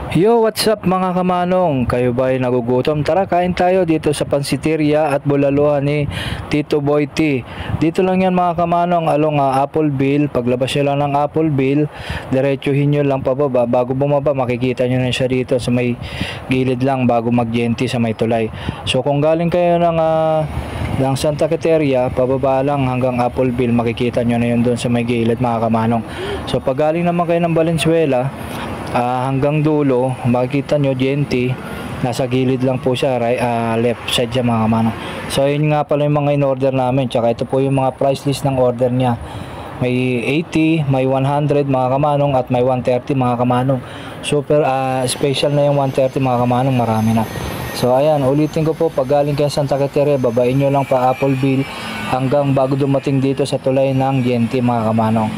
Yo, what's up mga kamanong? Kayo ba ay nagugutom? Tara, kain tayo dito sa pansiteria at bulaluhan ni Tito Boy T. Dito lang yan mga kamanong, along Appleville. Paglabas nyo lang ng Appleville, diretsuhin nyo lang pababa. Bago bumaba, makikita nyo na siya dito sa may gilid lang bago mag-GNT sa may tulay. So kung galing kayo ng Santa Quiteria, pababa lang hanggang Appleville, makikita nyo na yun doon sa may gilid mga kamanong. So pag galing naman kayo ng Valenzuela, hanggang dulo makikita nyo GNT, nasa gilid lang po siya, left side siya mga kamanong. So yun nga pala yung mga in order namin, tsaka ito po yung mga price list ng order niya. May 80, may 100 mga kamanong, at may 130 mga kamanong. Super special na yung 130 mga kamanong, marami na. So ayan, ulitin ko po, pag galing kayo Santa Quiteria, babain nyo lang pa Appleville hanggang bago dumating dito sa tulay ng GNT mga kamanong.